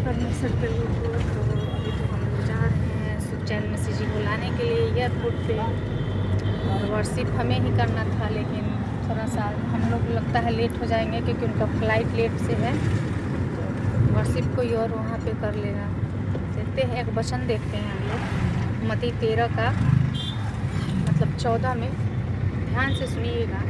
परमेश्वर प्रभु को। तो अभी तो हम लोग जा रहे हैं सुखचैन मसीह जी को लाने के लिए एयरपोर्ट पे, और वर्शिप हमें ही करना था, लेकिन थोड़ा सा हम लोग लगता है लेट हो जाएंगे क्योंकि उनका फ्लाइट लेट से है। तो वर्शिप कोई और वहाँ पे कर लेगा। देखते हैं, एक वचन देखते हैं हम लोग मत्ती 13 का मतलब 14 में, ध्यान से सुनिएगा।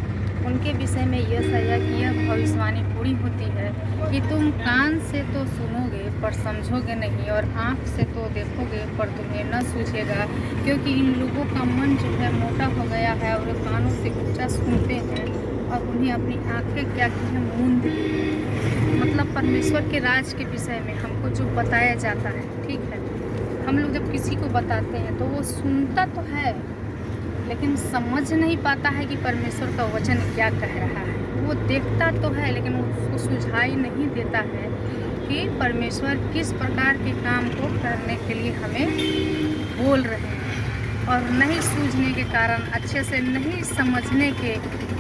उनके विषय में यशायाह की यह भविष्यवाणी पूरी होती है कि तुम कान से तो सुनोगे पर समझोगे नहीं, और आँख से तो देखोगे पर तुम्हें न सूझेगा, क्योंकि इन लोगों का मन जो है मोटा हो गया है और कानों से ऊंचा सुनते हैं और उन्हें अपनी आँखें क्या की है, मूंद दी है। मतलब परमेश्वर के राज के विषय में हमको जो बताया जाता है, ठीक है, हम लोग जब किसी को बताते हैं तो वो सुनता तो है लेकिन समझ नहीं पाता है कि परमेश्वर का वचन क्या कह रहा है। वो देखता तो है लेकिन उसको सुझाई नहीं देता है कि परमेश्वर किस प्रकार के काम को करने के लिए हमें बोल रहे हैं। और नहीं सूझने के कारण, अच्छे से नहीं समझने के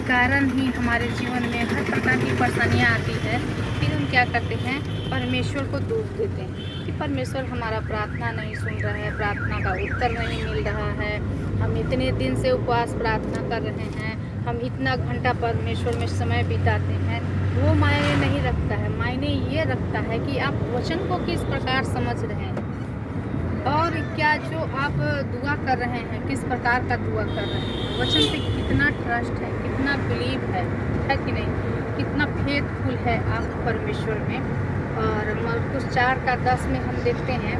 कारण ही हमारे जीवन में हर प्रकार की परेशानियाँ आती है। फिर हम क्या करते हैं, परमेश्वर को दोष देते हैं कि परमेश्वर हमारा प्रार्थना नहीं सुन रहा है, प्रार्थना का उत्तर नहीं मिल रहा है, हम इतने दिन से उपवास प्रार्थना कर रहे हैं, हम इतना घंटा परमेश्वर में समय बिताते हैं। वो मायने नहीं रखता है, मायने ये रखता है कि आप वचन को किस प्रकार समझ रहे हैं और क्या जो आप दुआ कर रहे हैं किस प्रकार का दुआ कर रहे हैं, वचन पे कितना ट्रस्ट है, कितना बिलीव है कि नहीं, कितना फेथफुल है आप परमेश्वर में। और मरकुस 4:10 में हम देखते हैं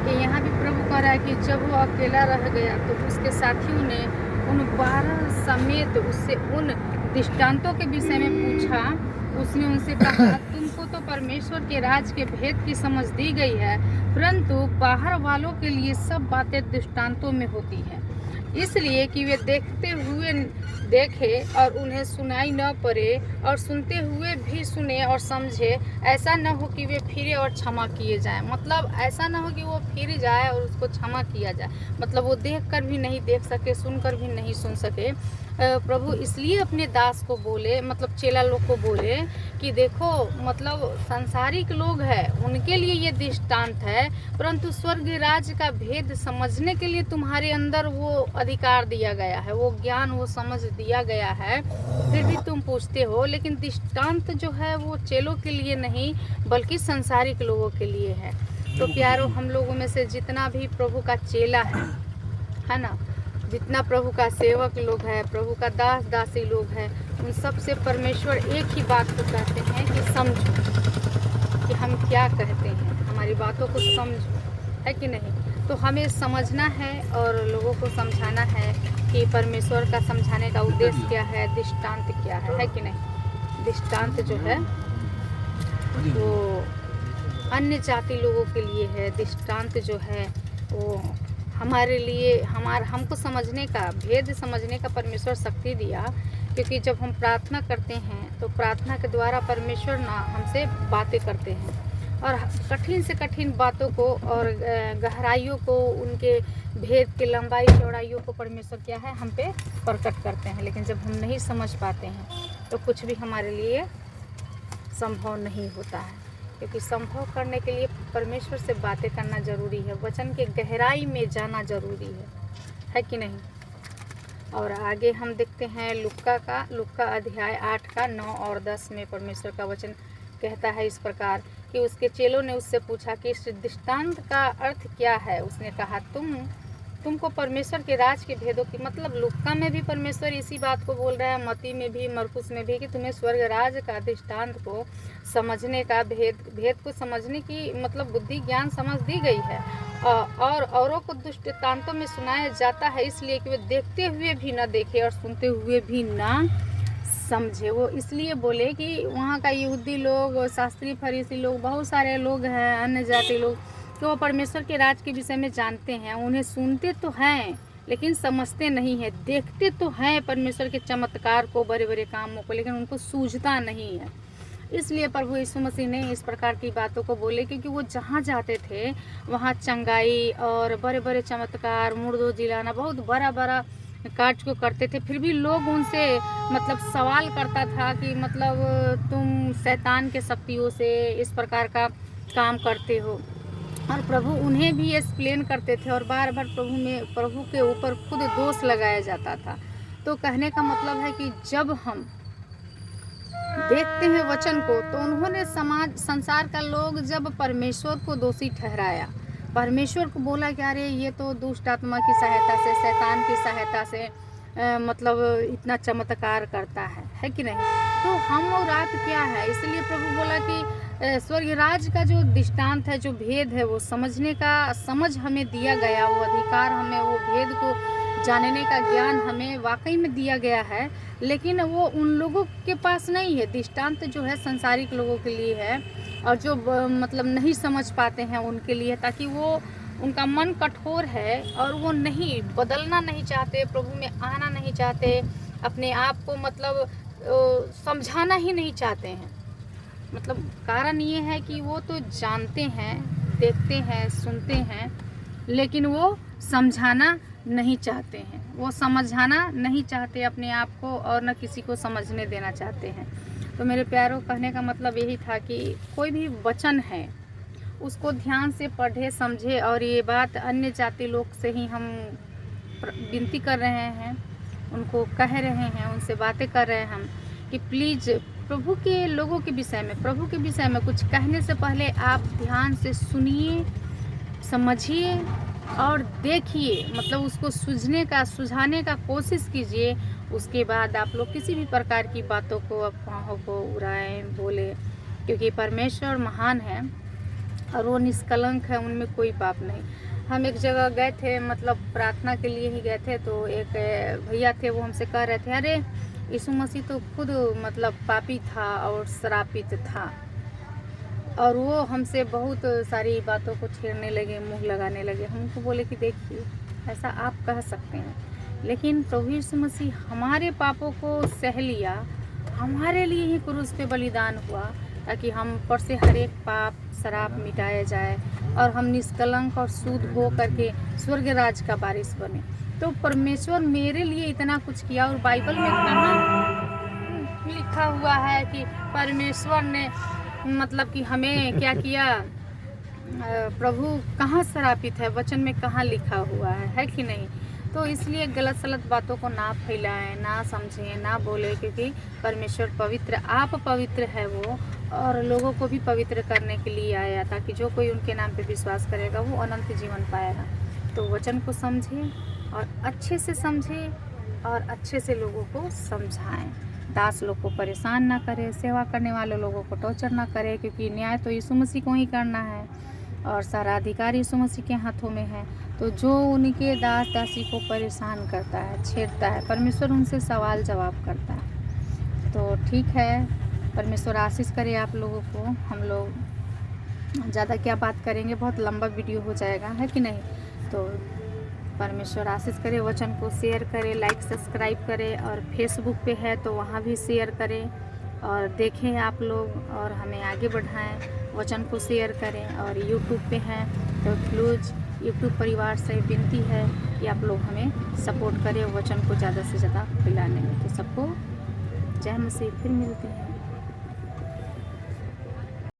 कि यहाँ भी प्रभु कह रहा है कि जब वो अकेला रह गया तो उसके साथियों ने उन 12 समेत उससे उन दृष्टांतों के विषय में पूछा। उसने उनसे कहा, तुमको तो परमेश्वर के राज के भेद की समझ दी गई है, परंतु बाहर वालों के लिए सब बातें दृष्टांतों में होती हैं, इसलिए कि वे देखते हुए देखे और उन्हें सुनाई न पड़े, और सुनते हुए भी सुने और समझे, ऐसा न हो कि वे फिरे और क्षमा किए जाएं। मतलब ऐसा न हो कि वो फिर जाए और उसको क्षमा किया जाए, मतलब वो देख कर भी नहीं देख सके, सुनकर भी नहीं सुन सके। प्रभु इसलिए अपने दास को बोले, मतलब चेला लोग को बोले कि देखो, मतलब सांसारिक लोग हैं उनके लिए ये दृष्टांत है, परंतु स्वर्ग राज्य का भेद समझने के लिए तुम्हारे अंदर वो अधिकार दिया गया है, वो ज्ञान, वो समझ दिया गया है, फिर भी तुम पूछते हो। लेकिन दृष्टांत जो है वो चेलों के लिए नहीं बल्कि सांसारिक लोगों के लिए है। तो प्यारो, हम लोगों में से जितना भी प्रभु का चेला है ना, जितना प्रभु का सेवक लोग है, प्रभु का दास दासी लोग हैं, उन सब से परमेश्वर एक ही बात को कहते हैं कि समझो कि हम क्या कहते हैं, हमारी बातों को समझो, है कि नहीं। तो हमें समझना है और लोगों को समझाना है कि परमेश्वर का समझाने का उद्देश्य क्या है, दृष्टांत क्या है कि नहीं। दृष्टांत जो है वो अन्य जाति लोगों के लिए है, दृष्टांत जो है वो हमारे लिए, हमको समझने का, भेद समझने का परमेश्वर शक्ति दिया। क्योंकि जब हम प्रार्थना करते हैं तो प्रार्थना के द्वारा परमेश्वर ना हमसे बातें करते हैं, और कठिन से कठिन बातों को और गहराइयों को, उनके भेद के लंबाई चौड़ाइयों को परमेश्वर क्या है, हम पे प्रकट करते हैं। लेकिन जब हम नहीं समझ पाते हैं तो कुछ भी हमारे लिए संभव नहीं होता है, क्योंकि संभव करने के लिए परमेश्वर से बातें करना ज़रूरी है, वचन के गहराई में जाना ज़रूरी है कि नहीं। और आगे हम देखते हैं लुक्का अध्याय 8 का 9 और 10 में परमेश्वर का वचन कहता है इस प्रकार कि उसके चेलों ने उससे पूछा कि इस दृष्टांत का अर्थ क्या है। उसने कहा, तुमको परमेश्वर के राज के भेदों की, मतलब लुक्का में भी परमेश्वर इसी बात को बोल रहा है, मत्ती में भी, मरकुस में भी, कि तुम्हें स्वर्ग राज का दृष्टांत को समझने का, भेद को समझने की मतलब बुद्धि ज्ञान समझ दी गई है, और औरों को दृष्टांतों में सुनाया जाता है, इसलिए कि वे देखते हुए भी न देखे और सुनते हुए भी ना समझे। वो इसलिए बोले कि वहाँ का यहूदी लोग, शास्त्री फरीसी लोग, बहुत सारे लोग हैं, अन्य जाति लोग, तो वो परमेश्वर के राज के विषय में जानते हैं, उन्हें सुनते तो हैं लेकिन समझते नहीं है, देखते तो हैं परमेश्वर के चमत्कार को, बड़े बड़े कामों को, लेकिन उनको सूझता नहीं है। इसलिए प्रभु यीशु मसीह ने इस प्रकार की बातों को बोले, क्योंकि वो जहाँ जाते थे वहाँ चंगाई और बड़े बड़े चमत्कार, मुर्दों जिलाना, बहुत बड़ा बड़ा कार्य को करते थे। फिर भी लोग उनसे मतलब सवाल करता था कि मतलब तुम शैतान के शक्तियों से, इस प्रकार का काम करते हो। और प्रभु उन्हें भी एक्सप्लेन करते थे और बार बार प्रभु के ऊपर खुद दोष लगाया जाता था। तो कहने का मतलब है कि जब हम देखते हैं वचन को, तो उन्होंने संसार का लोग जब परमेश्वर को दोषी ठहराया, परमेश्वर को बोला कि अरे ये तो दुष्ट आत्मा की सहायता से, शैतान की सहायता से मतलब इतना चमत्कार करता है कि नहीं। तो हम और आप क्या है, इसलिए प्रभु बोला कि स्वर्ग राज का जो दृष्टांत है, जो भेद है, वो समझने का समझ हमें दिया गया, वो अधिकार हमें, वो भेद को जानने का ज्ञान हमें वाकई में दिया गया है। लेकिन वो उन लोगों के पास नहीं है। दृष्टांत जो है संसारिक लोगों के लिए है, और जो मतलब नहीं समझ पाते हैं उनके लिए, ताकि वो उनका मन कठोर है और वो नहीं बदलना नहीं चाहते, प्रभु में आना नहीं चाहते, अपने आप को मतलब समझाना ही नहीं चाहते हैं। मतलब कारण ये है कि वो तो जानते हैं, देखते हैं, सुनते हैं, लेकिन वो समझाना नहीं चाहते हैं, वो समझाना नहीं चाहते अपने आप को, और न किसी को समझने देना चाहते हैं। तो मेरे प्यारों, कहने का मतलब यही था कि कोई भी वचन है उसको ध्यान से पढ़े, समझे। और ये बात अन्य जाति लोग से ही हम विनती कर रहे हैं, उनको कह रहे हैं, उनसे बातें कर रहे हैं हम कि प्लीज़ प्रभु के लोगों के विषय में, प्रभु के विषय में कुछ कहने से पहले आप ध्यान से सुनिए, समझिए और देखिए, मतलब उसको सुझाने का कोशिश कीजिए। उसके बाद आप लोग किसी भी प्रकार की बातों को, अफवाहों को उड़ाएं, बोले, क्योंकि परमेश्वर महान है और वो निष्कलंक है, उनमें कोई पाप नहीं। हम एक जगह गए थे, मतलब प्रार्थना के लिए ही गए थे, तो एक भैया थे, वो हमसे कह रहे थे अरे यीशु मसीह तो खुद मतलब पापी था और श्रापित था। और वो हमसे बहुत सारी बातों को छेड़ने लगे, मुंह लगाने लगे। हमको बोले कि देखिए, ऐसा आप कह सकते हैं, लेकिन प्रभु यीशु मसीह हमारे पापों को सह लिया, हमारे लिए ही क्रूस पे बलिदान हुआ, ताकि हम पर से हर एक पाप शराप मिटाया जाए और हम निष्कलंक और शुद्ध हो करके स्वर्ग राज का वारिस बने। तो परमेश्वर मेरे लिए इतना कुछ किया, और बाइबल में कहाँ लिखा हुआ है कि परमेश्वर ने मतलब कि हमें क्या किया, प्रभु कहाँ श्रापित है, वचन में कहाँ लिखा हुआ है कि नहीं। तो इसलिए गलत सलत बातों को ना फैलाएं, ना समझें, ना बोले, क्योंकि परमेश्वर पवित्र, आप पवित्र है वो, और लोगों को भी पवित्र करने के लिए आया, ताकि जो कोई उनके नाम पे विश्वास करेगा वो अनंत जीवन पाएगा। तो वचन को समझें और अच्छे से समझें और अच्छे से लोगों को समझाएं। दास लोग को परेशान ना करें, सेवा करने वाले लोगों को टॉर्चर ना करें, क्योंकि न्याय तो यीशु मसीह को ही करना है और सारा अधिकार यीशु मसीह के हाथों में है। तो जो उनके दास दासी को परेशान करता है, छेड़ता है, परमेश्वर उनसे सवाल जवाब करता है। तो ठीक है, परमेश्वर आशीष करे आप लोगों को। हम लोग ज़्यादा क्या बात करेंगे, बहुत लंबा वीडियो हो जाएगा, है कि नहीं। तो परमेश्वर आशीष करे। वचन को शेयर करें, लाइक सब्सक्राइब करें, और फेसबुक पे है तो वहाँ भी शेयर करें और देखें आप लोग, और हमें आगे बढ़ाएं। वचन को शेयर करें। और यूट्यूब पे हैं तो प्लीज़ यूट्यूब परिवार से विनती है कि आप लोग हमें सपोर्ट करें वचन को ज़्यादा से ज़्यादा फैलाने में। तो सबको जय मसीह, फिर मिलते हैं।